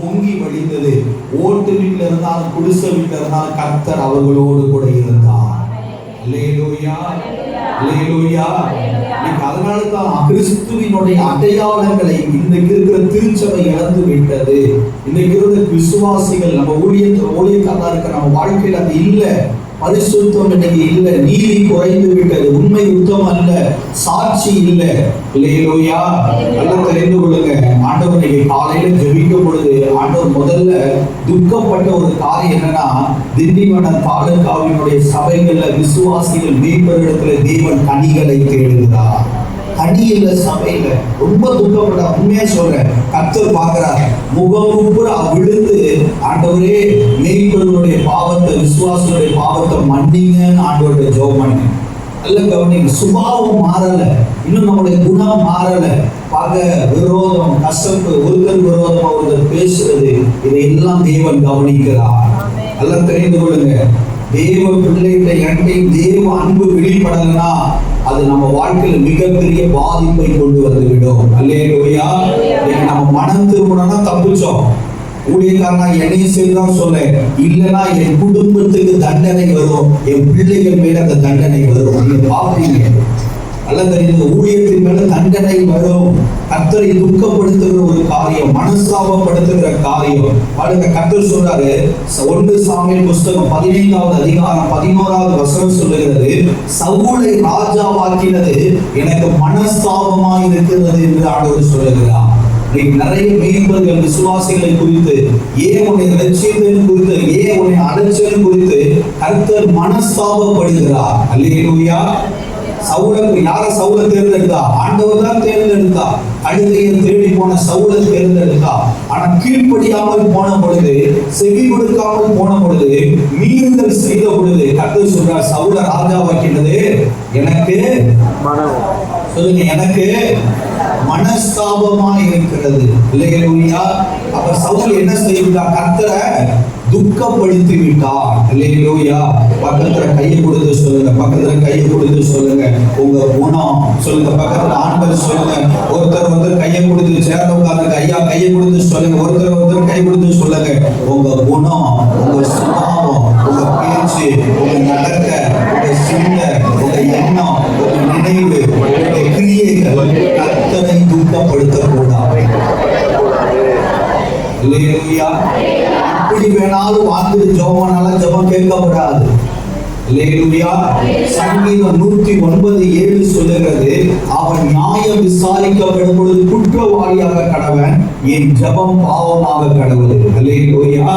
பொங்கி வழிந்தது. ஓட்டு வீட்டில் இருந்தாலும் குடிசை வீட்டில் இருந்தாலும் கர்த்தர் அவர்களோடு கூட இருந்தார். அல்லேலூயா, அல்லேலூயா. அதனால தான் கிறிஸ்துவினுடைய அடையாளங்களை இன்றைக்கு இருக்கிற திருச்சபை இழந்து விட்டது. இன்றைக்கு இருக்கிற விசுவாசிகள் நம்ம ஊழியக்காரா இருக்க நம்ம வாழ்க்கையில் அது இல்லை. பரிசுத்தம் இன்னைக்கு இல்லை, நீதி குறைந்து விட்டது, உண்மை உத்தம் அல்ல, சாட்சி இல்லை. அல்லேலூயா. நல்லா தெரிந்து கொள்ளுங்க. ஆண்டவர் இன்னைக்கு காலையில ஜெபிக்கும் பொழுது ஆண்டவர் முதல்ல துக்கப்பட்ட ஒரு காரியம் என்னன்னா, திண்டிவனம் தாலுகாவினுடைய சபைகள்ல விசுவாசிகள் மேய்ப்பரிடத்துல தேவன் கனிகளை தேடுகிறார். கனி இல்ல சபையில. ரொம்ப துக்கப்பட. உண்மையா சொல்றேன், கர்த்தர் பார்க்கிறார். முகமுப்புற விழுந்து ஆண்டவரே மேய்ப்பர்களுடைய பாவத்தை, விசுவாசனுடைய பாவத்தை மன்னிங்கன்னு ஆண்டவருடைய ஜெபம் பண்ணி நல்ல கவனிங்க. சுபாவம் மாறல, இன்னும் நம்முடைய குணம் மாறல. பகை, விரோதம், கசப்பு, ஒருத்தர் விரோதமா ஒருத்தர் பேசுறது, இதையெல்லாம் தேவன் கவனிக்கிறார். எல்லாம் தெரிந்து கொள்ளுங்க. தேவ பிள்ளைகளை இரண்டையும் தேவ அன்பு வெளிப்படலைன்னா அது நம்ம வாழ்க்கையில மிகப்பெரிய பாதிப்பை கொண்டு வந்துவிடும். அல்லேலூயா. நம்ம மனம் திரும்பணும்னா தப்பிச்சோம். ஊழியக்காரனா என்னையும் சரிதான் சொல்ல, இல்லைன்னா என் குடும்பத்துக்கு தண்டனை வரும், என் பிள்ளைகள் மேல அந்த தண்டனை வரும். நீங்க பாப்பீங்க. அல்லது இந்த ஊழியத்தின் மேல தண்டனை வரும். கர்த்தரை துக்கப்படுத்துகிற ஒரு காரியம், மனஸ்தாபப்படுத்துகிற காரியம். பாருங்க, கர்த்தர் சொல்றாரு 1 சாமுவேல் புஸ்தகம் 15வது அதிகாரம் 11வது வசனம் சொல்லுகிறது, சவுலை ராஜாவாக்கினது எனக்கு மனஸ்தாபமாய் இருக்கிறது என்று ஆண்டவர் சொல்லுகிறார். நிறைய மேய்ப்பர்கள் விசுவாசிகளை குறித்து, ஏன் உன்னை ரட்சித்தது குறித்து, ஏன் உன்னை அழைச்சது குறித்து கர்த்தர் மனஸ்தாபப்படுகிறார். அல்லேலூயா. சவுலுக்கு யார சவுலை தேர்ந்தெடுத்தா? ஆண்டவர் தான் தேர்ந்தெடுத்தா. கழுதையை தேடி போன சவுலை தேர்ந்தெடுத்தா. ஆனா கீழ்ப்படியாமல் போன பொழுது, செவி கொடுக்காமல் போன பொழுது, மீறுதல் செய்த பொழுது கர்த்தர் சொல்றார், சவுலை ராஜாவாக்கினது எனக்கு சொல்லுங்க, எனக்கு மனஸ்தாபமா இருக்கிறது. இல்லையா? அப்ப சவுல் என்ன செய்தார்? கர்த்தரை துக்கப்படுத்தி விட்டார். அல்லேலூயா. பக்கத்துல கையை கொடுத்து சொல்லுங்க, பக்கத்துல கையை கொடுத்து சொல்லுங்க, உங்க குணம் சொல்லுங்க. பக்கத்துல ஆண்கள் சொல்லுங்க. ஒருத்தர் கையை கொடுத்து சேர்ந்து உட்கார்ந்து ஐயா கையை கொடுத்து சொல்லுங்க. ஒருத்தர் கை கொடுத்து சொல்லுங்க, உங்க குணம், உங்க சுபாவம், உங்க பேச்சு, உங்க நடக்க, உங்க சிந்தை, உங்க எண்ணம், உங்க நினைவு, உங்க கிரியைகள் கர்த்தரை துக்கப்படுத்தக்கூடாது. அல்லேலூயா. எப்படி வேணாலும் வாழ்ந்து ஜெபமானால ஜெபம் கேட்கப்படாது. அல்லேலூயா. சங்கீதம் 109:7 சொல்லுகிறது, அவன் நியாயம் விசாரிக்கப்படும் பொழுது குற்றவாளியாக கடவன், என் ஜெபம் பாவமாக கடவுது. அல்லேலூயா.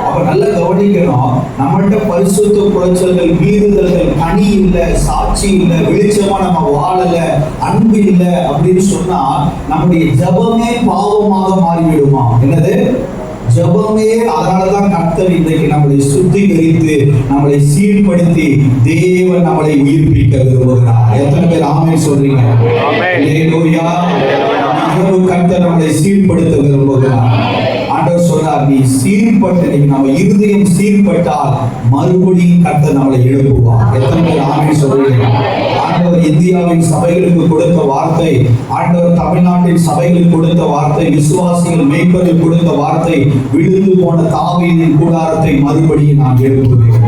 அப்ப நல்லா கவனிக்கணும். நம்மள்ட்ட பரிசுத்த குறைச்சல்கள், மீறுதல்கள், கனி இல்லை, சாட்சி இல்லை, வெளிச்சமா நம்ம வாழல, அன்பு இல்லை அப்படின்னு சொன்னா நம்முடைய ஜெபமே பாவமாக மாறிவிடுமா? என்னது ஜெபமே? அதனாலதான் கர்த்தர் இன்றைக்கு நம்மளை சுத்திகரித்து, நம்மளை சீர்படுத்தி தேவன் நம்மளை உயிர்ப்பிக்க விரும்புகிறார். எத்தனை பேர் ஆமென் சொல்றீங்க? அல்லேலூயா. கர்த்தர் நம்மளை சீர்படுத்த விரும்புகிறார். ஆண்டவர் சொல்றார், நீ சீர்பட்டு, நம்ம இருதயம் சீர்பட்டால் மறுபடியும் கர்த்தர் நம்மளை எழுப்புவார். எத்தனை பேர் ஆமென் சொல்றீங்க? ஆண்டவர் இந்தியாவின் சபைகளுக்கு கொடுத்த வார்த்தை, ஆண்டவர் தமிழ்நாட்டின் சபைகளுக்கு கொடுத்த வார்த்தை, விசுவாசிகள் மேய்ப்பர்கள் கொடுத்த வார்த்தை, விழுந்து போன தாவீதின் கூடாரத்தை மறுபடியும் நான் எழுப்புவேன்.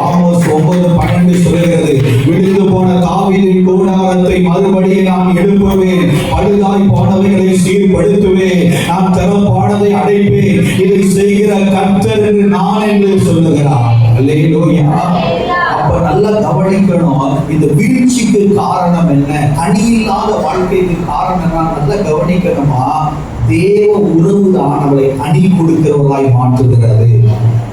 ஆமோஸ் 9:12 சொல்கிறது, விழுந்து போன தாவீதின் கூடாரத்தை மறுபடியும் நான் எழுப்புவேன், பழுதாய் போனவைகளை சீர்படுத்துவேன், நான் திறப்பானதை அடைப்பேன், இதை செய்கிற கர்த்தர் என்று நான் என்று சொல்லுகிறார். அல்லேலூயா. அப்ப நல்லா கவனிக்கணும், இந்த வீழ்ச்சிக்கு காரணம் என்ன, கனி இல்லாத வாழ்க்கைக்கு காரணம் என்ன, நல்லா கவனிக்கணுமா? தேவ உறவு தான் நம்மளை கனி கொடுக்கிறவர்களாய் மாற்றுகிறது.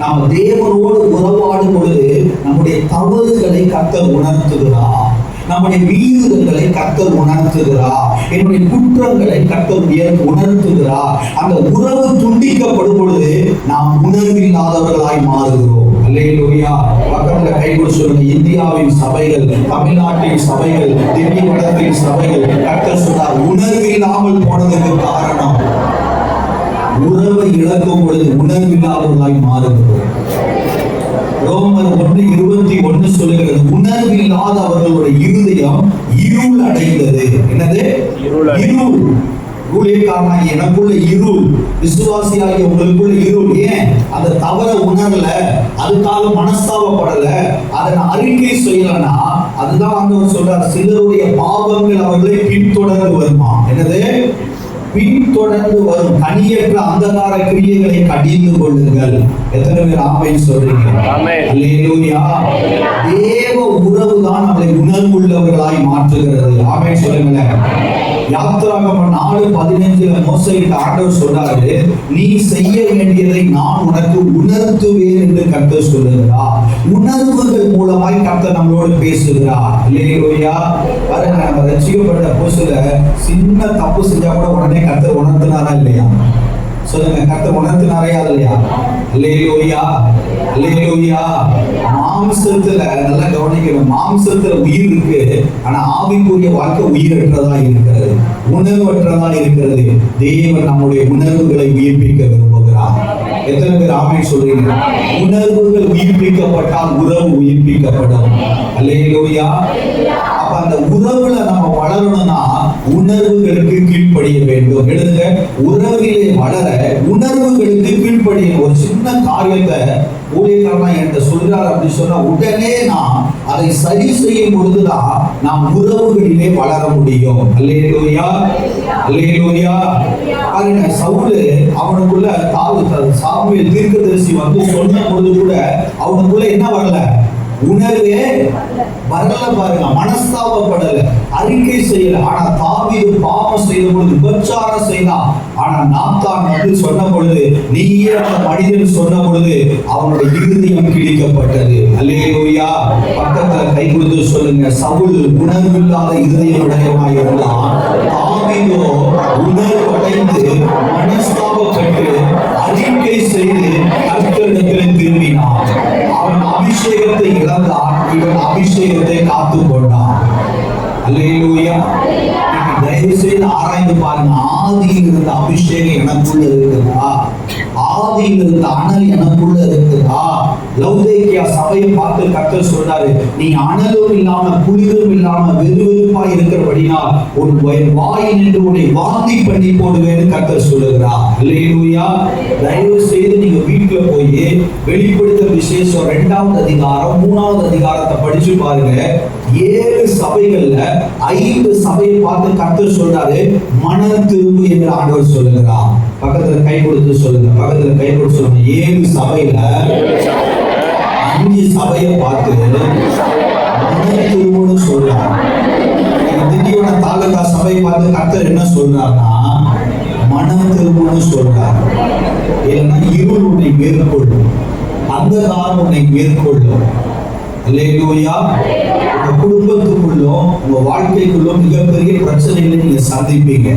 நாம் தேவனோடு உறவாடும் பொழுது நம்முடைய தவறுகளை கர்த்தர் உணர்த்துகிறார், நம்முடைய மீறுதல்களை கர்த்தர் உணர்த்துகிறார், என்னுடைய குற்றங்களை கர்த்தர் உணர்த்துகிறார். அந்த உறவு துண்டிக்கப்படும் பொழுது நாம் உணர்வில்லாதவர்களாய் மாறுகிறோம். அல்லேலூயா. பக்கத்துல கைகொடு சொல்லுங்க, இந்தியாவின் சபைகள், தமிழ்நாட்டின் சபைகள், திண்டிவனத்தின் சபைகள், கர்த்தர் சொன்னார், உணர்வில்லாமல் போனதுக்கு காரணம் உறவை இழக்கும் பொழுது உணர்வில்லாதவர்களாய் மாறுகிறோம். ரோமர் 1:21 சொல்லுகிறது, உணர்வில்லாத அவர்களுடைய இருதயம் இருள் அடைந்தது. என்னது? இருள். ஊழியக்காரனாகிய எனக்குள்ள இருள், விசுவாசியாகிய உங்களுக்குள்ள இருள். ஏன் அந்த தவற உணரல, அதுக்காக மனஸ்தாபப்படல, அதை நான் அறிக்கை செய்யலன்னா, அதுதான் ஆண்டவர் சொல்றார், சிலருடைய பாவங்கள் அவர்களை பின்தொடர்ந்து வருமா. என்னது? பின்தொடர்ந்து வரும். கனியற்ற அந்தகார கிரியைகளை கடிந்து கொள்ளுங்கள். எத்தனை பேர் ஆமென் சொல்றீங்க? அல்லேலூயா. தேவ உறவு தான் நம்மளை உணர்வுள்ளவர்களாய் மாற்றுகிறது. ஆமென் சொல்லுங்களேன். யாத்திராகமம் 4:15 மோசேயிட்ட ஆண்டவர் சொல்றாரு, நீ செய்ய வேண்டியதை நான் உனக்கு உணர்த்துவேன் என்று கர்த்தர் சொல்லுகிறார். உணர்வுகள் மூலமாய் கர்த்தர் நம்மளோடு பேசுகிறார். அல்லேலூயா. பாருங்க, நம்ம ரட்சிக்கப்பட்ட புதுசுல சின்ன தப்பு செஞ்சா கூட உடனே கர்த்தர் உணர்த்தினாரா இல்லையா? சொல்லுங்க, கர்த்தர் உணர்த்தினாரையா இல்லையா? அல்லேலூயா, அல்லேலூயா. மாம்சத்துல நல்லா கவனிக்கணும், மாம்சத்துல உயிர் இருக்கு, ஆனா ஆவிக்குரிய வாழ்க்கை உயிரற்றதா இருக்கிறது, உணர்வற்றதா இருக்கிறது. தேவன் நம்முடைய உணர்வுகளை உயிர்ப்பிக்க விரும்புகிறார். எத்தனை பேர் ஆமென் சொல்றீங்க? உணர்வுகள் உயிர்ப்பிக்கப்பட்டால் உறவு உயிர்ப்பிக்கப்படும். அல்லேலூயா. அப்ப அந்த உறவுல நம்ம வளரணும்னா உணர்வுகளுக்கு கீழ்ப்படிய வேண்டும். எழுதுங்க, உறவிலே வளர உணர்வுகளுக்கு கீழ்ப்படிய. ஒரு சின்ன காரியத்தை ஊழியக்காரனா என்கிட்ட சொல்றார் அப்படி சொன்னா உடனே நான் அதை சரி செய்யும் பொழுதுதான் நாம் உறவுகளிலே வளர முடியும். அல்லேலூயா, அல்லேலூயா. பாருங்க, சவுல் அவனுக்குள்ள சாமுவேல் தீர்க்கதரிசி வந்து சொன்ன பொழுது கூட அவனுக்குள்ள என்ன வரல? உணர்வே வரல. பாருங்க, மனஸ்தாபப்படல, அறிக்கை செய்யல. ஆனா தாவீது பாவம் செய்த பொழுது விபச்சாரம் செய்தான். ஆனா நாத்தான் வந்து சொன்ன பொழுது, நீயே அந்த மனிதன் சொன்ன பொழுது அவனுடைய இருதயம் கிழிக்கப்பட்டது. அல்லேலூயா. பக்கத்துல கை கொடுத்து சொல்லுங்க, சவுல் உணர்வில்லாத இருதயம் உடையவனாய் இருந்தான். தாவீதோ உணர்வடைந்து மனஸ்தாபப்பட்டு அறிக்கை செய்து கர்த்தரிடத்தில் திரும்பினான். அவன் அபிஷேகத்தை இழந்தான், இவன் அபிஷேகத்தை காத்துக் கொண்டான். அல்லேலூயா. தயவு செய்து ஆராய்ந்து பாருங்க, ஆதியில் இருந்த அபிஷேகம் எனக்குள்ள இருக்குதா? ஆதியில் இருந்த அனல் எனக்குள்ள இருக்குதா? லௌதேக்கியா சபையை பார்த்து கர்த்தர் சொல்றாரு, நீ அனலும் இல்லாம குளிரும் இல்லாம வெதுவெதுப்பா இருக்கிறபடினால் உன் வாய் நின்று உன்னை வாந்தி பண்ணி போடுவேன்னு கர்த்தர் சொல்லுகிறார். அல்லேலூயா. தயவு செய்து நீங்க வீட்டுல போய் வெளிப்படுத்தல் விசேஷம் 2வது அதிகாரம் 3வது அதிகாரத்தை படிச்சு பாருங்க. 7 சபைகள்ல 5 சபையை பார்த்து கர்த்தர் சொல்றாரு, மனம் திரும்பு என்று ஆண்டவர் சொல்லுகிறார். பக்கத்துல கை கொடுத்து சொல்லுங்க, பக்கத்துல கை கொடுத்து சொல்லுங்க. 7 சபையில 5 சபையை பார்த்து மனம் திரும்புன்னு சொல்றார். திண்டிவன தாலுகா சபையை பார்த்து கர்த்தர் என்ன சொல்றாருன்னா, மனம் திரும்புன்னு சொல்றார். ஏன்னா இருள் உன்னை மேற்கொள்ளும், அந்தகாரம் உன்னை மேற்கொள்ளும். அல்லேலூயா. உங்க குடும்பத்துக்குள்ளும் உங்க வாழ்க்கைக்குள்ளும் மிகப்பெரிய பிரச்சனைகளை நீங்க சந்திப்பீங்க.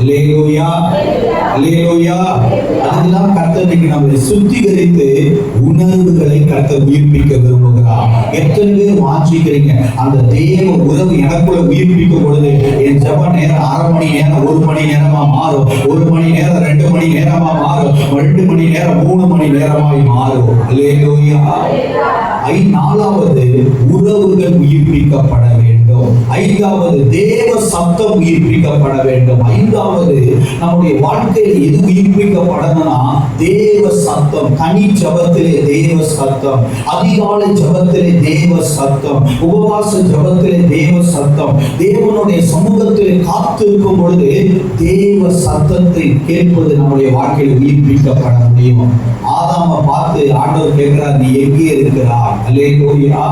அல்லேலூயா, அல்லேலூயா. அதெல்லாம் கர்த்தர் நம்மை சுத்திகரித்து உணர்வுகளை கர்த்தர் உயிர்ப்பிக்க விரும்புகிறார். எத்தனை பேர் வாஞ்சிக்கிறீங்க அந்த தேவ உறவு எனக்குள்ள உயிர்ப்பிக்கும் பொழுது என் ஜெப நேரம் 1/2 மணி நேரம் 1 மணி நேரமா மாறும், 1 மணி நேரம் 2 மணி நேரமா மாறும், 2 மணி நேரம் 3 மணி நேரமாய் மாறும். அல்லேலூயா. 4வது உறவுகள் உயிர்ப்பிக்கப்பட வேண்டும். 5வது தேவ சத்தம் உயிர்ப்பிக்கப்பட வேண்டும். 5வது நம்முடைய வாழ்க்கையில் எது உயிர்ப்பிக்கப்படணும்னா தேவ சத்தம். தனி ஜபத்திலே தேவ சத்தம், அதிகாலை ஜபத்திலே தேவ சத்தம், உபவாச ஜபத்திலே தேவ சத்தம், தேவனுடைய சமூகத்திலே காத்திருக்கும் பொழுது தேவ சத்தத்தை கேட்பது நம்முடைய வாழ்க்கையில் உயிர்ப்பிக்கப்பட முடியும். ஆதாமை பார்த்து ஆண்டவர் கேட்கிறார், நீ எங்கே இருக்கிறார்? அல்லேலூயா.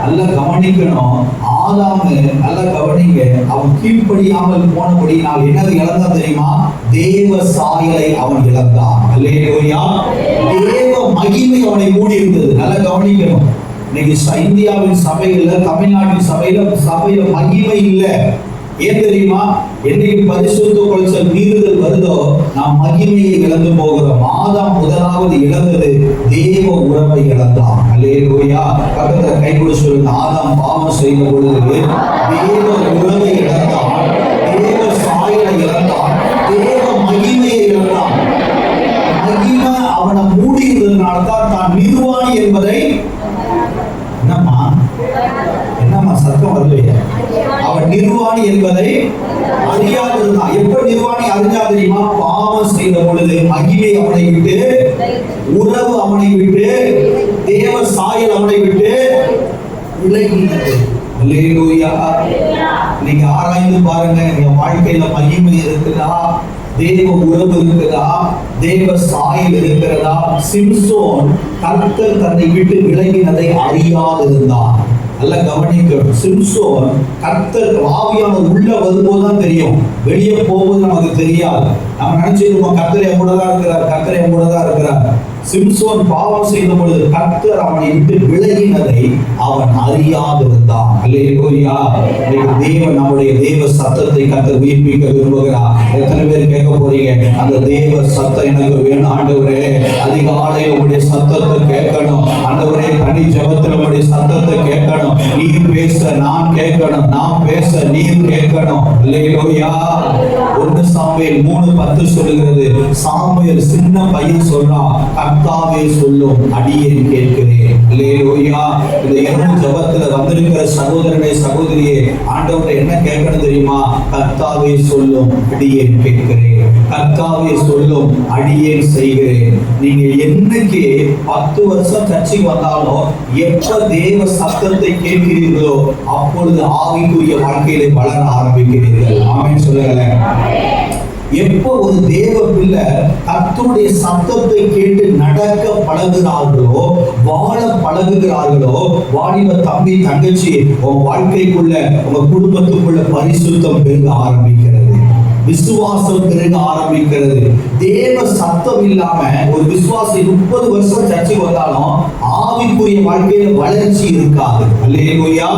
நல்லா கவனிக்கணும். ஆதாமு நல்லா கவனிங்க, அவன் கீழ்ப்படியாமல் போனபடியினால் என்னது இழந்தான் தெரியுமா? தேவ சாயலை அவன் இழந்தான். அல்லேலூயா. தேவ மகிமை அவனை மூடி இருந்தது. நல்லா கவனிக்கணும். இன்னைக்கு இந்தியாவின் சபையில, தமிழ்நாட்டின் சபையில மகிமை இல்லை. ஏன் தெரியுமா? என்னைக்கு பரிசுத்த கொள்சல் மீறுதல் வருதோ நாம் மகிமையை இழந்து போகிறோம். ஆதாம் முதலாவது இழந்தது தேவ உறவை இழந்தான். அல்லேலூயா. பக்கத்துல கை கொடு சொல்லுங்க. ஆதாம் பாவம் செய்த பொழுது தேவ உறவை இழந்தான், தேவ சாயலை இழந்தான், தேவ மகிமையை இழந்தான். மகிமை அவனை மூடி இருந்ததுனால்தான் தான் நிர்வாணி என்பதை என்னம்மா சத்தம் வரலையே? அவன் அவன் நிர்வாணி என்பதை அறியாதிருந்தான். எப்ப நிர்வாணி அறிஞ்சா தெரியுமா? பாவம் செய்த பொழுது மகிமை அவனை விட்டு, உறவு அவனை விட்டு, தேவ சாயல் அவனை விட்டு விலகினது. அல்லேலூயா. நீங்க ஆராய்ந்து பாருங்க, என் வாழ்க்கையில மகிமை இருக்குதா, தேவ உறவு இருக்குதா, தேவ சாயல் இருக்கிறதா? சிம்சோன் கர்த்தர் தன்னை விட்டு விலகினதை அறியாதிருந்தான். நல்ல கவனிக்கணும். சிம்சோன் கர்த்தர் ஆவியானவர் உள்ள வரும்போதுதான் தெரியும், வெளியே போகும்போது நமக்கு தெரியாது. நம்ம நினைச்சிருக்கோம் கர்த்தர் என் கூட தான் இருக்கிறார், கர்த்தர் என் கூட தான் இருக்கிறார். சிம்சோன் பாவம் செய்த பொழுது கர்த்தர் அவனை விட்டு விலகினதை அவன் அறியாதிருந்தான். அல்லேலூயா. தேவன் நம்முடைய தேவ சத்தத்தை கர்த்தர் உயிர்ப்பிக்க விரும்புகிறார். எத்தனை பேர் கேட்க போறீங்க, அந்த தேவ சத்தம் எனக்கு வேணும் ஆண்டவரே, அதிகாலையில் உங்களுடைய சத்தத்தை கேட்கணும் ஆண்டவரே, தனி ஜெபத்தில் உங்களுடைய சத்தத்தை கேட்கணும். நீர் பேச நான் கேட்கணும், நான் பேச நீர் கேட்கணும். அல்லேலூயா. 1 சாமுவேல் 3:10 சொல்லுகிறது, சாமுவேல் சின்ன பையன் சொல்றான், கர்த்தாவே சொல்லும் அடியேன் கேட்கிறேன். அல்லேலூயா. இந்த இரவு ஜெபத்துல வந்திருக்கிற சகோதரனே சகோதரியே, ஆண்டவரை என்ன கேட்கணும் தெரியுமா? கர்த்தாவே சொல்லும் அடியேன் கேட்கிறேன், கர்த்தாவே சொல்லும் அடியேன் செய்கிறேன். நீங்க என்னைக்கு 10 வருஷம் சர்ச்சைக்கு வந்தாலும் எப்ப தேவ சத்தத்தை கேட்கிறீர்களோ அப்பொழுது ஆவிக்குரிய வாழ்க்கையிலே வளர ஆரம்பிக்கிறீர்கள். ஆமென் சொல்லுங்களேன். எப்போ ஒரு தேவ பிள்ளை கர்த்தருடைய சத்தத்தை கேட்டு நடக்க பழகுகிறார்களோ, வாழ பழகுகிறார்களோ, வாலிப தம்பி தங்கச்சி, உங்க வாழ்க்கைக்குள்ள உங்க குடும்பத்துக்குள்ள பரிசுத்தம் பெருக ஆரம்பிக்கிறது, விசுவாசம் பெருக ஆரம்பிக்கிறது. தேவ சத்தம் இல்லாம ஒரு விசுவாசி 30 வருஷம் சர்ச்சைக்கு வந்தாலும் ஆவிக்குரிய வாழ்க்கையில வளர்ச்சி இருக்காது. அல்லேலூயா.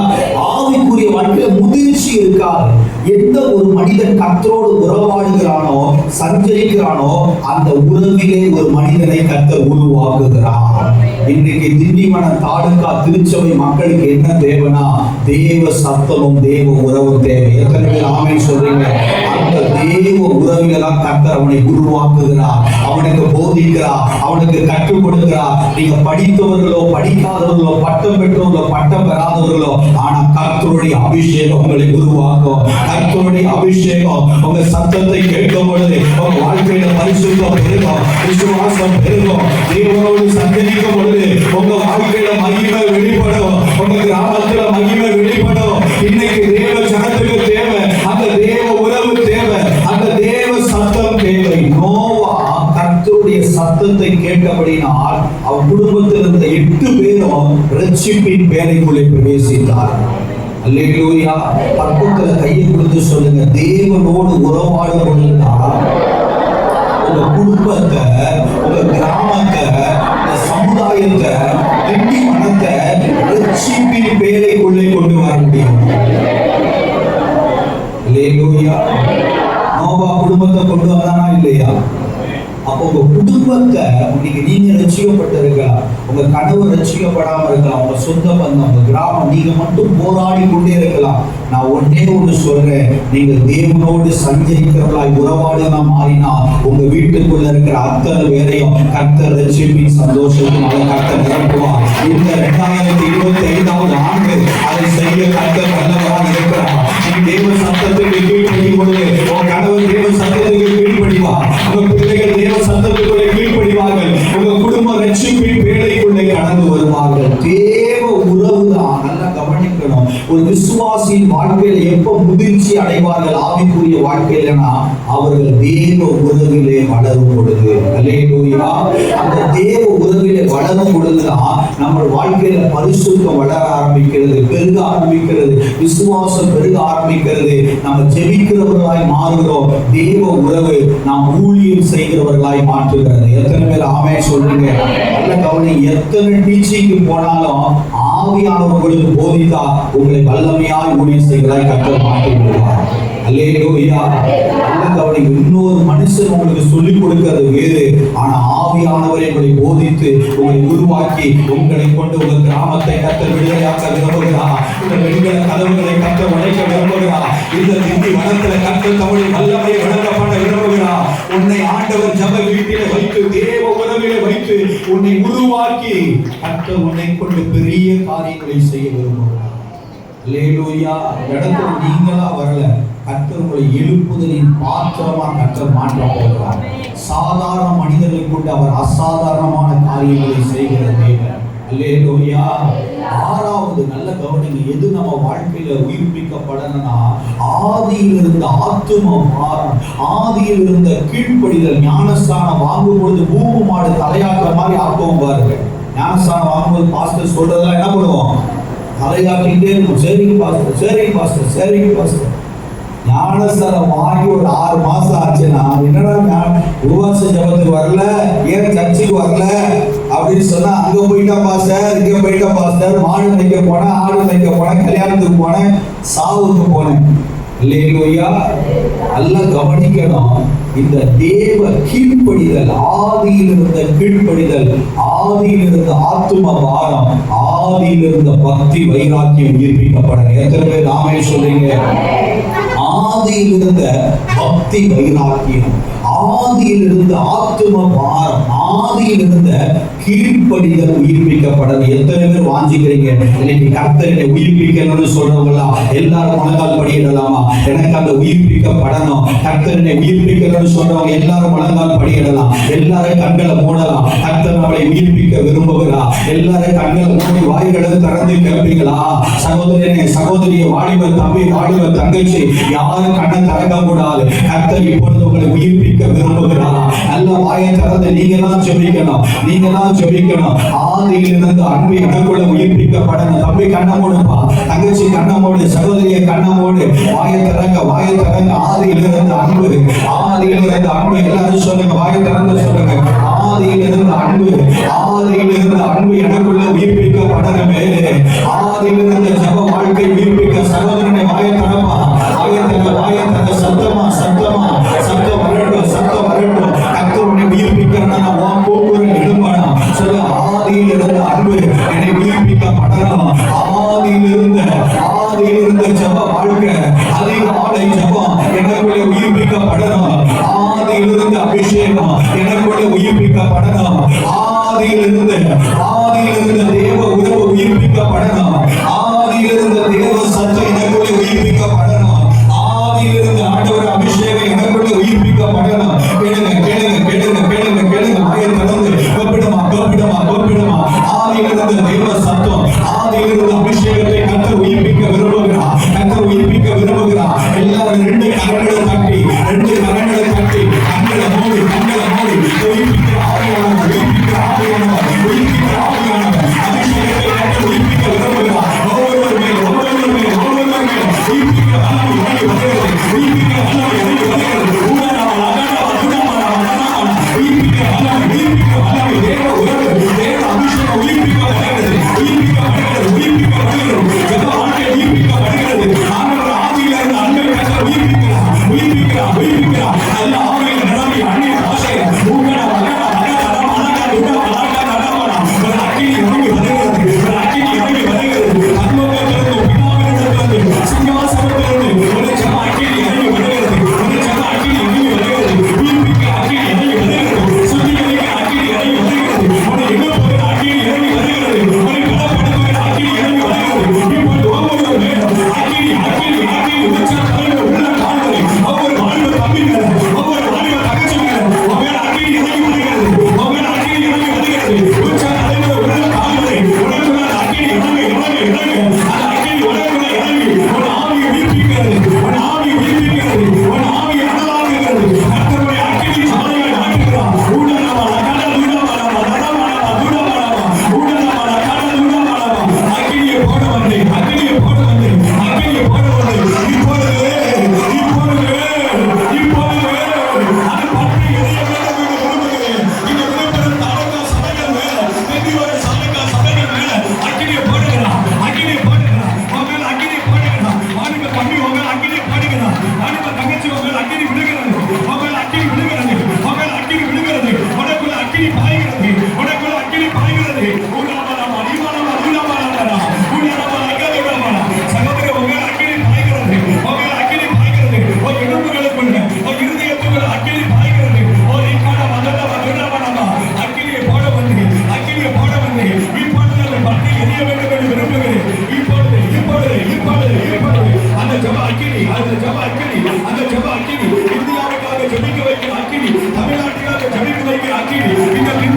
ஆவிக்குரிய வாழ்க்கையில முதிர்ச்சி இருக்காது. எந்த ஒரு மனிதன் கர்த்தரோடு உறவாடுகிறானோ, சஞ்சரிக்கிறானோ, அந்த உறவிலே ஒரு மனிதனை கர்த்தர் உருவாக்குகிறார். இன்னைக்கு திண்டிவனம் தாலுகா திருச்சபை மக்களுக்கு என்ன தேவைனா, தேவ சத்தமும் தேவ உறவும் தேவை. எத்தனை பேர் ஆமென் சொல்றீங்க? அந்த தேவ உறவிலாம் கர்த்தர் அவனை உருவாக்குகிறார், அவனுக்கு போதிக்கிறார், அவனுக்கு கற்றுக் கொடுக்கிறார். நீங்க படித்தவர்களோ படிக்காதவர்களோ, பட்டம் பெற்றவர்களோ பட்டம் பெறாதவர்களோ, ஆனா கர்த்தருடைய அபிஷேகம் உங்களை உருவாக்கும். கர்த்தருடைய அபிஷேகம் உங்க சத்தத்தை கேட்கும் பொழுது உங்க வாழ்க்கையில பரிசுத்தம் பெருகும், விசுவாசம் பெருகும். தேவனோடு சஞ்சரிக்கும் பொழுது உங்க வாழ்க்கையில மகிமை வெளிப்படும், உங்க கிராமத்துல மகிமை வெளிப்படும். இன்னைக்கு தேவ ஜனத்துக்கு தேவை அந்த தேவ உறவு தேவை, அந்த தேவ சத்தம் தேவை. நோவா கர்த்தருடைய சத்தத்தை கேட்டபடினால் அவன் குடும்பத்தில் இருந்த 8 பேரும் ரட்சிப்பின் பேரைக்குள்ளே பிரவேசித்தார். அல்லேலூயா. பக்கத்துல கையை கொடுத்து சொல்லுங்க, தேவனோடு உறவாடும் பொழுதுதான் உங்க குடும்பத்தை, உங்க கிராமத்தை, இந்த சமுதாயத்தை, திண்டிவனத்தை ரட்சிப்பின் பேரைக்குள்ளே கொண்டு வர முடியும். அல்லேலூயா. நோவா குடும்பத்தை கொண்டு வந்தானா இல்லையா? அப்போ உங்க குடும்பத்தை இன்னைக்கு நீங்க ரட்சிக்கப்பட்டிருக்கலாம், உங்க கனவு ரட்சிக்கப்படாம இருக்கலாம், உங்க சொந்த பந்தம், உங்க கிராமம், நீங்க மட்டும் போராடி கொண்டே இருக்கலாம். நான் ஒன்னே ஒன்று சொல்றேன், நீங்க தேவனோடு சஞ்சரிக்கிறவர்களாய் உறவாடுனா மாறினா உங்க வீட்டுக்குள்ள இருக்கிற அத்தனை பேரையும் கர்த்தர் ரட்சிப்பின் சந்தோஷத்தினால கர்த்தர் நிரப்புவார். இந்த 2025ஆவது ஆண்டு அதை செய்ய கர்த்தர் வல்லவராக இருக்கிறார். நீ தேவ சத்தத்துக்கு கீழ்ப்படியும் பொழுது உங்க கணவர் தேவ சத்தத்துக்கு கீழ்ப்படிவார், உங்க பிள்ளைகள் தேவ சத்தத்துக்குள்ளே கீழ்ப்படிவார்கள், உங்க குடும்ப ரட்சிப்பின் பேழைக்குள்ளே கடந்து வருவார்கள். தேவ உறவுதான். நல்லா கவனிக்கணும். ஒரு விசுவாசியின் வாழ்க்கையில எப்ப முதிர்ச்சி அடைவார்கள் ஆவிக்குரிய வாழ்க்கையிலனா, அவர்கள் தேவ உறவிலே வளரும் பொழுது. அல்லேலூயா. அந்த தேவ உறவிலே வளரும் பொழுதுதான் நம்ம வாழ்க்கையில பரிசுத்தம் வளர ஆரம்பிக்கிறது, பெருக ஆரம்பிக்கிறது, விசுவாசம் பெருக ஆரம்பிக்கிறது. நம்ம ஜெபிக்கிறவர்களாய் மாறுகிறோம். தேவ உறவு நாம் ஊழியம் செய்கிறவர்களாய் மாற்றுகிறது. எத்தனை பேர் ஆமென் சொல்றீங்க? நல்ல கவனி. எத்தனை டீச்சிங்க்கு போனாலும் ஆவியானவர்களுக்கு போதித்தா உங்களை வல்லமையாய் ஊழியம் செய்கிறாய் கர்த்தர் மாற்றி விடுவார். அல்லேலூயா. நல்ல கவனி. இன்னொரு மனுஷன் உங்களுக்கு சொல்லிக் கொடுக்கிறது வேறு, ஆனா ஆவியானவரை உங்களை போதித்து உங்களை உருவாக்கி உங்களை கொண்டு உங்க கிராமத்தை கர்த்தர் விடுதலையாக்க விரும்புகிறார். உங்க வெண்கல கதவுகளை கர்த்தர் உடைக்க விரும்புகிறார். இந்த திண்டிவனத்துல கர்த்தர் தம்முடைய வல்லமையை விளக்கப்பட விரும்புகிறார். உன்னை ஆண்டவர் ஜெப வீட்டிலே வைத்து, தேவ உறவிலே வைத்து உன்னை உருவாக்கி கர்த்தர் உன்னை கொண்டு பெரிய காரியங்களை செய்ய விரும்புகிறார். அல்லேலூயா. இடத்துல நீங்களா வரல, கர்த்தர் உங்களை எழுப்புதலின் பாத்திரமா கர்த்தர் மாற்ற போகிறார். சாதாரண மனிதர்களை கொண்டு அவர் அசாதாரணமான காரியங்களை செய்கிற தேவன். அல்லேலூயா. ஆறாவது, நல்ல கவனிங்க, எது நம்ம வாழ்க்கையில உயிர்ப்பிக்கப்படணும்னா ஆதியில் இருந்த ஆத்தும பாரம், ஆதியில் இருந்த கீழ்ப்படிதல். ஞானஸ்தானம் வாங்கும் பொழுது பூமி மாடு தலையாக்குற மாதிரி ஆக்குவோம் பாருங்க. ஞானஸ்தானம் வாங்கும்போது பாஸ்டர் சொல்றதெல்லாம் என்ன பண்ணுவோம்? தலையாக்கிட்டே இருக்கும். சரிங்க பாஸ்டர், சரிங்க பாஸ்டர், சரிங்க பாஸ்டர். ஞானஸ்தானம் வாங்கி ஒரு 6 மாசம் ஆச்சுன்னா என்னடா உபவாச ஜபத்துக்கு வரல, ஏன் சர்ச்சுக்கு வரல அப்படின்னு சொன்னா, அங்க போயிட்டா பாஸ்டர், இங்க போயிட்டா பாஸ்டர், மாடு மேய்க்க போனேன், ஆடு மேய்க்க போனேன், கல்யாணத்துக்கு போனேன், சாவுக்கு போனேன். அல்லேலூயா. நல்லா கவனிக்கணும். இந்த தேவ கீழ்ப்படிதல், ஆதியில் இருந்த கீழ்ப்படிதல், ஆதியில் இருந்த ஆத்தும பாரம், ஆதியில் இருந்த பக்தி வைராக்கியம் உயிர்ப்பிக்கப்பட. எத்தனை பேர் ஆமென் சொல்றீங்க? ஆதியில் இருந்த பக்தி வைராக்கியம், ஆதியில் இருந்த ஆத்தும பாரம், ஆதியில் இருந்த கீழ்ப்படிதல் உயிர்ப்பிக்கப்படணும். எத்தனை பேர் வாஞ்சிக்கிறீங்க? இன்னைக்கு கர்த்தரை உயிர்ப்பிக்கணும்னு சொல்றவங்களா எல்லாரும் முழங்கால் படியிடலாமா? எனக்கு அந்த உயிர்ப்பிக்கப்படணும், கர்த்தரை உயிர்ப்பிக்கணும்னு சொல்றவங்க எல்லாரும் முழங்கால் படியிடலாம். எல்லாரும் கண்களை மூடலாம். கர்த்தர் நம்மளை உயிர்ப்பிக்க விரும்புகிறார். எல்லாரும் கண்களை மூடி வாய்களை திறந்து கேட்பீங்களா? சகோதரனே, சகோதரிய, வாலிப தம்பி, வாலிப தங்கச்சி, யாரும் கண்ணை திறக்க கூடாது. கர்த்தர் இப்பொழுது உங்களை உயிர்ப்பிக்க விரும்புகிறார். நல்ல வாயை திறந்து நீங்க தான் ஜெபிக்கணும், நீங்க தான் ஜெபிக்கணும். ஆதியில் இருந்து அன்பு எனக்குள்ள உயிர்ப்பிக்கப்படணும். தம்பி கண்ணை மூடுப்பா, தங்கச்சி கண்ணை மூடு, சகோதரிய கண்ணை மூடு, வாயை திறங்க, வாயை திறங்க. ஆதியில் இருந்து அன்பு, ஆதியில் இருந்து அன்பு. எல்லாரும் சொல்லுங்க, வாயை திறந்து சொல்லுங்க. ஆதியில் இருந்து அன்பு, ஆதியில் இருந்து அன்பு எனக்குள்ள உயிர்ப்பிக்கப்படணுமே. ஆதியில் இருந்த ஜப வாழ்க்கை உயிர்ப்பிக்க சகோதரனை வாயை திறப்பா, வாயை திறங்க, வாயை திறங்க. சத்தமா சத்தமா சத்தம் வரட்டும், சத்தம் வரட்டும். கர்த்தருடைய உயிர்ப்பிக்கிறனா நான் போக்குறேன் எழும்பனா சொல்ல. ஆதியில் இருந்த அன்பு என்னை உயிர்ப்பிக்கப்படணும். ஆதியில் இருந்த ஜப வாழ்க்கை, அதிகாலை ஜபம் எனக்குள்ளே உயிர்ப்பிக்கப்படணும். ஆதியில் இருந்த அபிஷேகம் எனக்குள்ளே உயிர்ப்பிக்கப்படணும். ஆதியில் இருந்த தேவ உறவு உயிர்ப்பிக்கப்படணும். ஆதியில் இருந்த தேவ சத்தம் எனக்குள்ளே உயிர்ப்பிக்கப்படணும். ஆதியில் இருந்த ஆண்டவர் அபிஷேகம் எனக்குள்ளே உயிர்ப்பிக்கப்படணும். கேளுங்க கேளுங்க கேளுங்க கேளுங்க கேளுங்க. வாயை திறந்து கூப்பிடுமா கூப்பிடுமா கூப்பிடுமா. ஆதியில் இருந்த தேவ சத்தம், ஆதியில் இருந்த அபிஷேகத்தை கர்த்தர் உயிர்ப்பிக்க விரும்புகிறார். கர்த்தர் உயிர்ப்பிக்க விரும்புகிறார். எல்லாரும் ரெண்டு கரங்களை தட்டி, கண்களை மூடி, உயிர்ப்பிக்கிற ஆவியானவர், உயிர்ப்பிக்கிற ஆவியானவர், உயிர்ப்பிக்கிற ஆவியானவர்,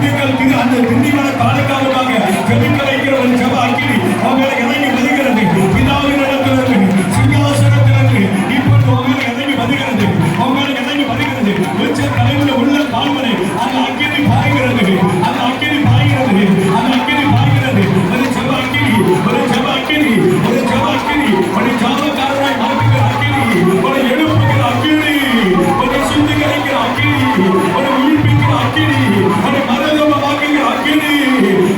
திண்டுக்கல் அந்த திண்டிவன தாலுகாவுக்காக ஜெபிக்க வைக்கிற ஒரு ஜெப அக்கினி அவங்களை இறங்கி வருகிறது. பிதாவின் இடத்திலிருந்து சிங்காசனத்திலிருந்து இப்பொழுது அவங்களை இறங்கி வருகிறது. அவங்களை இறங்கி வருகிறது. உச்ச தலைமுறை உள்ள கால்வரை அந்த அக்கினி பாய்கிறது. அந்த அக்கினி பாய்கிறது. அந்த அக்கினி பாய்கிறது. ஒரு ஜெப அக்கினி, ஒரு ஜெப அக்கினி, ஒரு ஜெப அக்கினி, ஒரு ஜாமக்காரனாய் மாற்றுகிற அக்கினி, ஒரு எழுப்புகிற அக்கினி, ஒரு சிந்திக்கிற அக்கினி, ஒரு உயிர்ப்பிக்கிற அக்கினி, ஒரு மரணமாக்குகிற அக்கினி,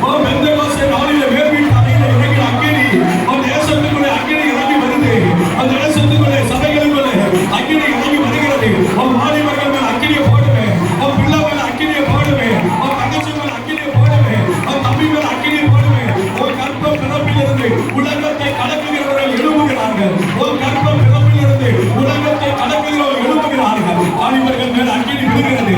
ஒரு பெந்தெகோஸ்தே நாளிலே வேர்விட்ட அறையிலே இறங்கிற அக்கினி, ஒரு தேசத்துக்குள்ளே அக்கினி இறங்கி வருது. அந்த தேசத்துக்குள்ளே சபைகளுக்குள்ளே அக்கினி இறங்கி வருகிறது. ஒரு வாலிபர்கள் மேல் அக்கினியை போடுவேன். ஒரு பிள்ளை மேல் அக்கினியை போடுவேன். ஒரு தங்கச்சி மேல் அக்கினியை போடுவேன். ஒரு தம்பி மேல் அக்கினியை போடுவேன். ஒரு கற்ப பிறப்பிலிருந்து உலகத்தை கடக்குகிறவர்கள் எழுப்புகிறார்கள். ஒரு கற்ப பிறப்பிலிருந்து உலகத்தை கடக்குகிறவர்கள் எழுப்புகிறார்கள். வாலிபர்கள் மேல் அக்கினி விழுகிறது.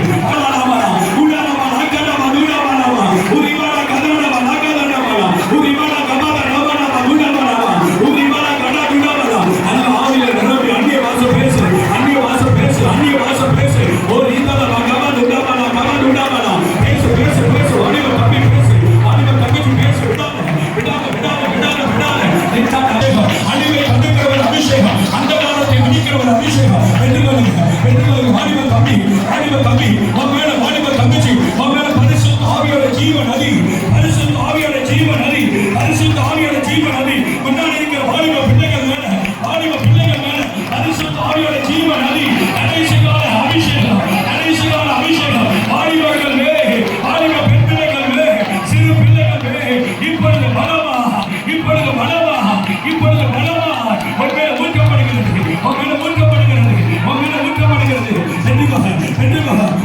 Amen.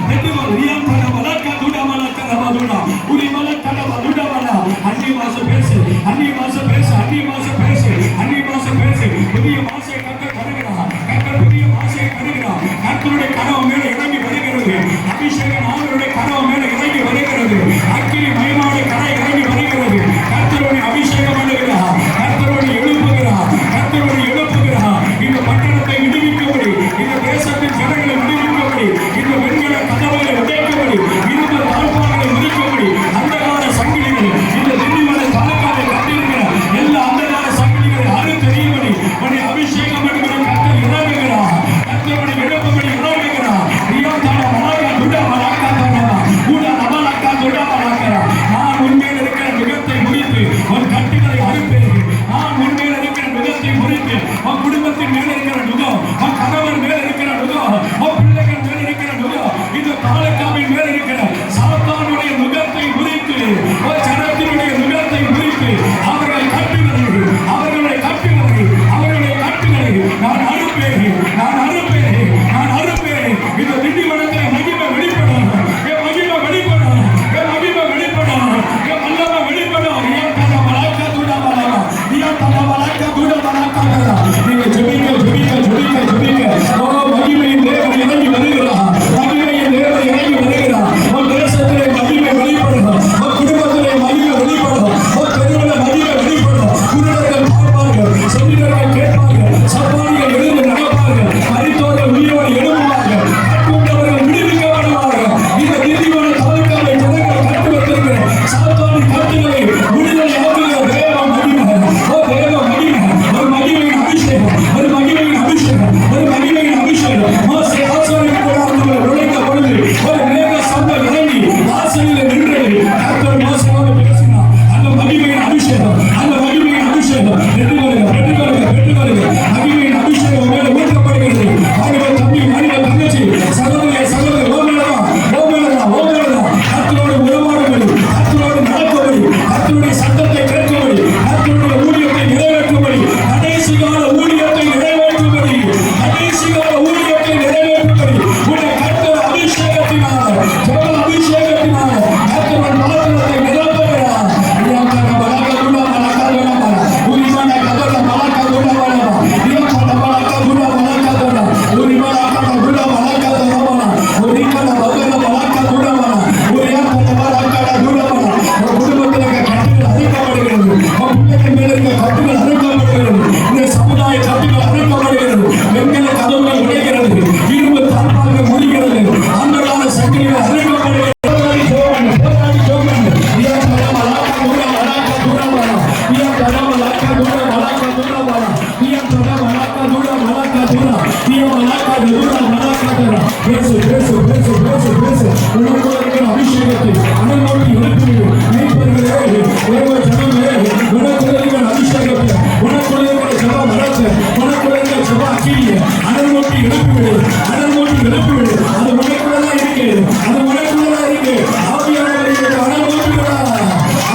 பேசு பேசு பேசு பேசு பேசு. உனக்குள்ள இருக்கிற அபிஷேகத்தை அனல்மூட்டி எழுப்பிவிடு. மெய்ப்பர்களே, தேவ ஜனமே, உனக்குள்ள இருக்கிற அபிஷேகத்தை, உனக்குள்ள இருக்கிற ஜப மரத்தை, உனக்குள்ள இருக்கிற ஜப அக்கினியை அனல்மூட்டி எழுப்பிவிடு. அனல்மூட்டி எழுப்பிவிடு. அது உனக்குள்ளதான் இருக்கு. அது உனக்குள்ளதான் இருக்கு. ஆவியானவரை அனல்மூட்டிவிடா.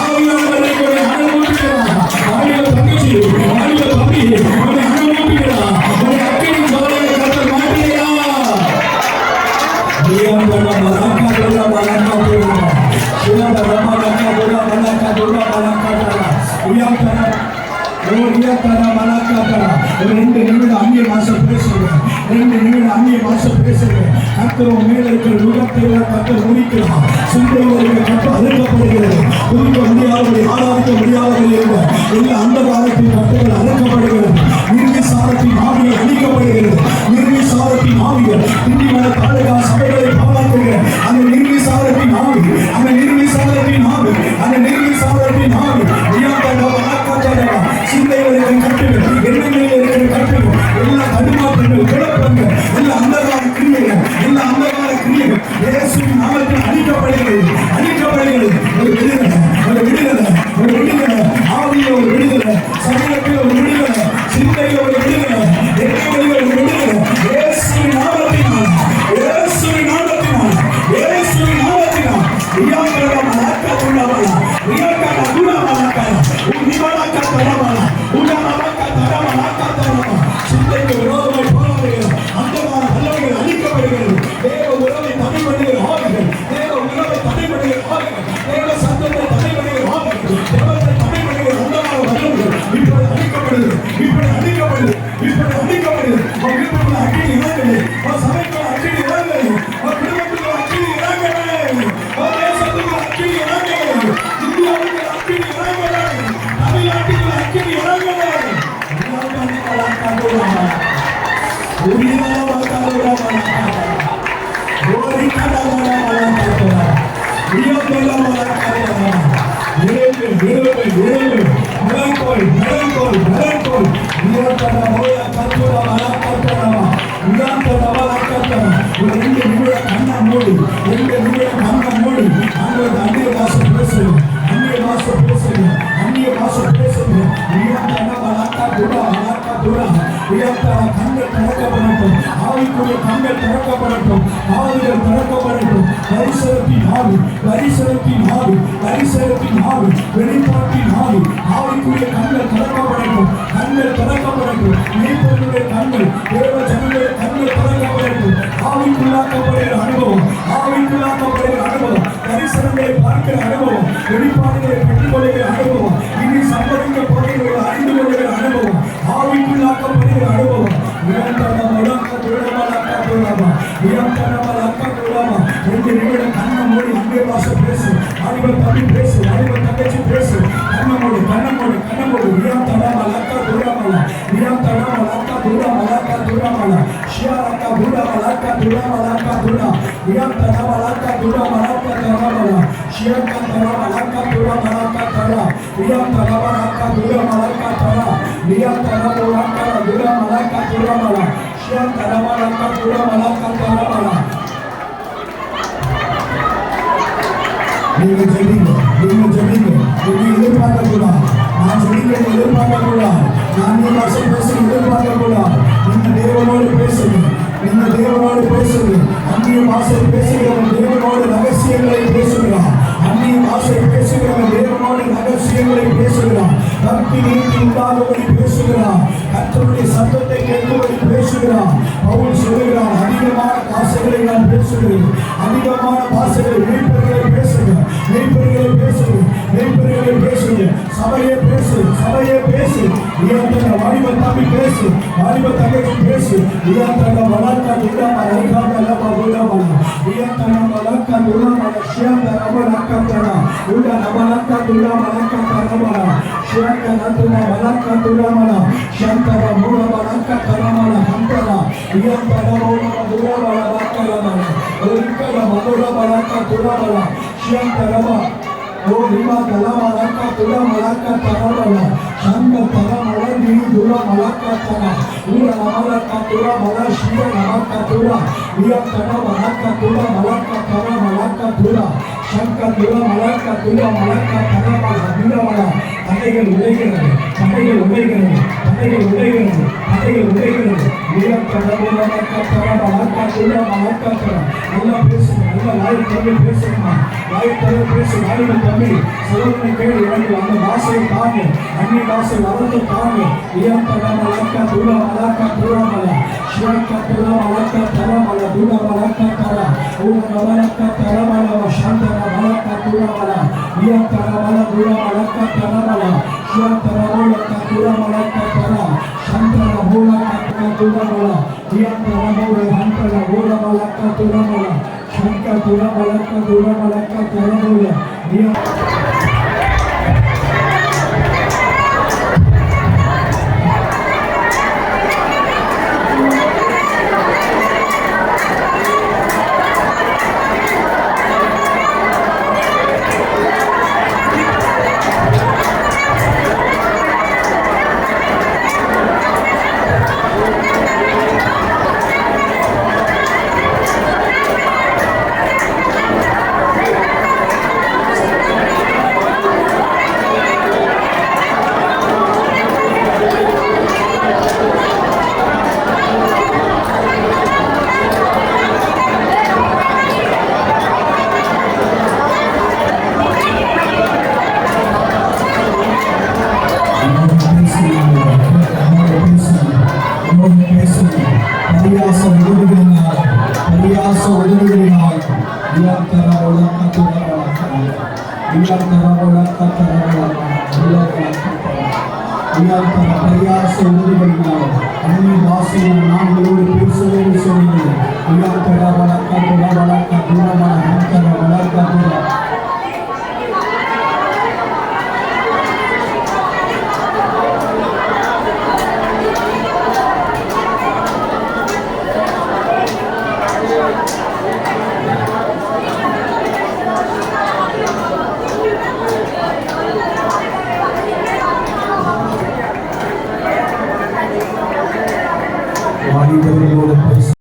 ஆவியானவரை அனல்மூட்டிவிடா. ஆவிய தங்கச்சி, ஆவிய தம்பி, உன்னை அனல்மூட்டிவிடா. உன்னை அக்கினி ஜோலையை கர்த்தர் மாற்றியா. ரெண்டு நிமிடம் அந்நிய மாசம் பேசுகிறேன். 2 நிமிடம் அந்நிய மாசம் பேசுகிறேன். கர்த்தர் மேல இருக்கிற நுகத்தை கர்த்தர் முடிக்கிறார். சிந்தையில் கர்த்தர் அழுக்கப்படுகிறது. குறிக்க முடியாதபடி, ஆராதிக்க முடியாதபடி இருந்த எல்லா அந்தகாரத்தின் கர்த்தர்கள் அழுக்கப்படுகிறது. நிர்விசாரத்தின் ஆவிகள் அழிக்கப்படுகிறது. நிர்விசாரத்தின் ஆவிகள் திண்டிவன தாலுகா சபைகளை பாராட்டுகிற அந்த நிர்விசாரத்தின் ஆவி, அந்த நிர்விசாரத்தின் ஆவி, அந்த நிர்விசாரத்தின் ஆவி சிந்தையில் கட்டுகள், எண்ணங்களில் இருக்கிற கட்டுகள், எல்லா தடுமாற்றங்கள், குழப்பங்கள், எல்லா அந்தகார கிரியைகள், எல்லா அந்தகார கிரியைகள் இயேசுவின் நாமத்தில் அழிக்கப்படுகிறது. அழிக்கப்படுகிறது. ஒரு விடுதலை, ஒரு விடுதலை, ஒரு விடுதலை. ஆவியில் ஒரு விடுதலை, சரீரத்தில் ஒரு விடுதலை, சிந்தையில் ஒரு விடுதலை, எண்ணங்களில் ஒரு விடுதலை. இயேசுவின் நாமத்தினால், இயேசுவின் நாமத்தினால், இயேசுவின் நாமத்தினால். சிந்தைக்கு விரோதமாய் போராடுகிற அந்தகார வல்லமைகள் அழிக்கப்படுகிறது. தேவ உறவை தடைபடுகிற ஆவிகள், தேவ உறவை தடைபடுகிற ஆவிகள், தேவ சத்தத்தை தடைபடுகிற ஆவிகள், தேவத்தை தடைபடுகிற அந்தகார வல்லமைகள் இப்படி அழிக்கப்படுது. இப்படி அழிக்கப்படுது. இப்படி அழிக்கப்படுது. உன் வீட்டுக்குள்ள அக்கினி இறங்குது. உன் சபைக்குள்ள அக்கினி இறங்குது. உன் குடும்பத்துக்குள்ள அக்கினி இறங்குது. உன் தேசத்துக்குள்ள அக்கினி இறங்குது. இந்தியாவுக்கு அக்கினி இறங்குது. தமிழ்நாட்டுக்குள்ள அக்கினி இறங்குது. கண்கள் திறக்கப்படட்டும். ஆவிக்குரிய கண்கள் திறக்கப்படட்டும். ஆவிகள் திறக்கப்படட்டும். தரிசனத்தின் ஆவி, தரிசனத்தின் ஆவி, தரிசனத்தின் ஆவி, வெளிப்பாட்டின் ஆவி, ஆவிக்குரிய கண்கள் திறக்கப்படட்டும். கண்கள் திறக்கப்படட்டும். நீங்களுடைய கண்கள், தேவ ஜனங்களுடைய கண்கள் திறக்கப்படட்டும். ஆவிக்குள்ளாக்கப்படுகிற அனுபவம், ஆவிக்குள்ளாக்கப்படுகிற அனுபவம், தரிசனங்களை பார்க்கிற அனுபவம், வெளிப்பாடுகளை பெற்றுக்கொள்கிற அனுபவம், இனி சம்பவிக்க போகிற அறிந்து கொள்கிற அனுபவம், ஆவிக்குள்ளாக்கப்படுகிற அனுபவம். ரெண்டு நிமிடம் கண்ணை மூடி அங்கே பாச பேசு. அறிவர் தம்பி பேசு, அறிவர் தங்கச்சி பேசு. கண்ணை மூடு, கண்ணை மூடு, கண்ணை மூடு. வியாம் தடாம லக்கா துராமல, வியாம் தடாம லக்கா துராம லக்கா துராமல, ஷியா லக்கா துராம லக்கா துராம லக்கா துரா, வியாம் தடாம லக்கா துராம லக்கா துராமல, ஷியா தடாம லக்கா துராம லக்கா துரா, வியாம் தடாம லக்கா துராம லக்கா துரா, வியாம் தடாம லக்கா துராம லக்கா துராமல, ஷியா தடாம லக்கா துராம லக்கா துராமல. நீங்க ஜெபிங்க, நீங்க ஜெபிங்க. நீங்க எதிர்பார்க்க கூடாது. நான் ஜெபிக்க எதிர்பார்க்க கூடாது. நான் நீ பாஷை பேச எதிர்பார்க்க கூடாது. நீங்க தேவனோடு பேசுங்க, நீங்க தேவனோடு பேசுங்க. அந்நிய பாஷை பேசுகிறவன் தேவனோடு ரகசியங்களை பேசுகிறான். அந்நிய பாஷை பேசுகிறவன் தேவனோடு ரகசியங்களை பேசுகிறான். பக்தி நீதி உண்டாகும்படி பேசுகிறான். கர்த்தருடைய சத்தத்தை கேட்கும்படி பேசுகிறான். பவுல் சொல்லுகிறான், அதிகமான பாஷைகளை நான் பேசுகிறேன். அதிகமான பாஷைகளை மெய்ப்பர்களை பேசுகிறேன். மெய்ப்பர்களை பேசுகிறேன். மெய்ப்பர்களை பேசுகிறேன். சபையே பேசு, சபையே பேசு. இயந்திர வாலிப தம்பி பேசு, வாலிப தங்கச்சி பேசு. இயந்திர வளர்க்க துடாம ரைகாம லப துடாம, இயந்திர வளர்க்க துடாம ஷியந்த ரபலக்க தரா, உட ரபலக்க துடாம லக்க தரமல, ஷியந்த நதும வளர்க்க துடாமல, ஷந்தர மூல வளர்க்க தரமல ஹந்தரா, இயந்திர மூல துடாம வளர்க்க தரமல, ஒருக்கல மதுர வளர்க்க துடாமல, ஷியந்த ரப ஓ ரிமா தலம லக்க துடாம லக்க தரமல, சங்கத்தர மலர்ந்து துர மலக்கத்தர ஊர மலக்கத்துர மலர்ஷிய நமக்கத்துர வியக்கட மலக்கத்துர மலக்கத்தர மலக்கத்துர சங்கத்துர மலக்கத்துர மலக்கத்தர மலவீரமல தடைகள் உடைகிறது தடைகள் உடைகிறது தடைகள் உடைகிறது தடைகள் உடைகிறது வியக்கட மலக்கத்தர மலக்கத்துர மலக்கத்தர நல்லா பேசுங்க நல்லா வாய் திறந்து பேசுங்க வாய் திறந்து பேசு வாய்கள் தமிழ் சகோதரனை கேடு எனக்கு அந்த பாஷையை தாங்க அந்நிய பாஷை வளர்ந்து தாங்க வியக்கட மலக்கத்துர மலக்கத்துர மல சிவக்கத்துர மலக்கத்தர மல துர மலக்கத்தர ஊர மலக்கத்தர மல சாந்தர மலக்கத்துர மல வியக்கட மல துர மலக்கத்தர மல சிவக்கர மலக்கத்துர மலக்கத்தர சாந்தர மலக்கத்துர மல வியக்கட மல சாந்தர மலக்கத்துர மல சங்கத்துர மலக்கத்துர மலக்கத்தர மல பரியாச உதவிகளினால் வியாக்கர உலகத்துற பரியாச உதவிகளினால் அந்நிய பாஷையில் நாங்களோடு பேசவே